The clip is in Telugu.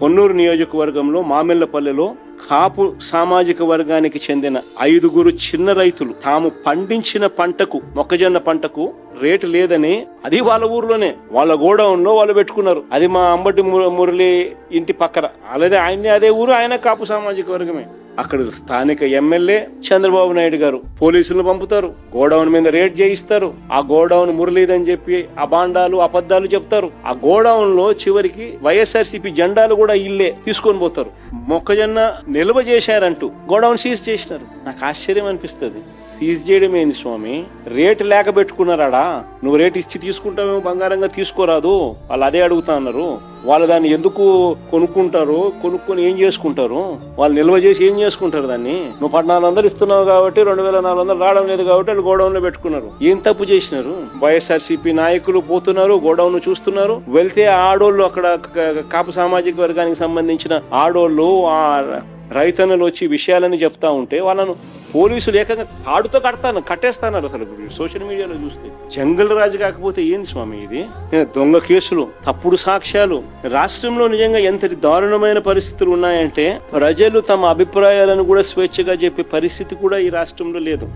పొన్నూరు నియోజకవర్గంలో మామిళ్లపల్లెలో కాపు సామాజిక వర్గానికి చెందిన 5 చిన్న రైతులు తాము పండించిన పంటకు, మొక్కజొన్న పంటకు రేటు లేదని, అది వాళ్ళ ఊర్లోనే వాళ్ళ గోడౌన్ లో వాళ్ళు పెట్టుకున్నారు. అది మా అంబటి మురళి ఇంటి పక్కన, అలాగే ఆయన్ని అదే ఊరు, ఆయన కాపు సామాజిక వర్గమే. అక్కడ స్థానిక ఎమ్మెల్యే చంద్రబాబు నాయుడు గారు పోలీసులను పంపుతారు, గోడౌన్ మీద రేట్ చేయిస్తారు. ఆ గోడౌన్ మురళీదని చెప్పి అబాండాలు అబద్ధాలు చెప్తారు. ఆ గోడౌన్ లో చివరికి వైఎస్ఆర్సీపీ జెండాలు కూడా ఇల్లే తీసుకొని పోతారు. మొక్కజొన్న నిల్వ చేశారంటూ గోడౌన్ సీజ్ చేసినారు. నాకు ఆశ్చర్యం అనిపిస్తుంది. సీజ్ చేయడం ఏంది స్వామి? రేటు లేక పెట్టుకున్నారాడా? నువ్వు రేటు ఇచ్చి తీసుకుంటావేమో, బంగారంగా తీసుకోరాదు. వాళ్ళు అదే అడుగుతా అన్నారు. వాళ్ళు దాన్ని ఎందుకు కొనుక్కుంటారు? కొనుక్కొని ఏం చేసుకుంటారు? వాళ్ళు నిల్వ చేసి ఏం చేసుకుంటారు దాన్ని? నువ్వు 1400 ఇస్తున్నావు కాబట్టి 2400 రావడం లేదు కాబట్టి వాళ్ళు గోడౌన్ లో పెట్టుకున్నారు. ఏం తప్పు చేసినారు? వైఎస్ఆర్సీపీ నాయకులు పోతున్నారు, గోడౌన్ చూస్తున్నారు. వెళ్తే ఆడోళ్ళు, అక్కడ కాపు సామాజిక వర్గానికి సంబంధించిన ఆడోళ్ళు, ఆ రైతన్నలు వచ్చి విషయాలని చెప్తా ఉంటే వాళ్ళను పోలీసులు ఏకంగా తాడుతో కట్టేస్తాన్నారు. అసలు సోషల్ మీడియాలో చూస్తే జంగల్ రాజు కాకపోతే ఏంది స్వామి ఇది? దొంగ కేసులు, తప్పుడు సాక్ష్యాలు. రాష్ట్రంలో నిజంగా ఎంతటి దారుణమైన పరిస్థితులు ఉన్నాయంటే ప్రజలు తమ అభిప్రాయాలను కూడా స్వేచ్ఛగా చెప్పే పరిస్థితి కూడా ఈ రాష్ట్రంలో లేదు.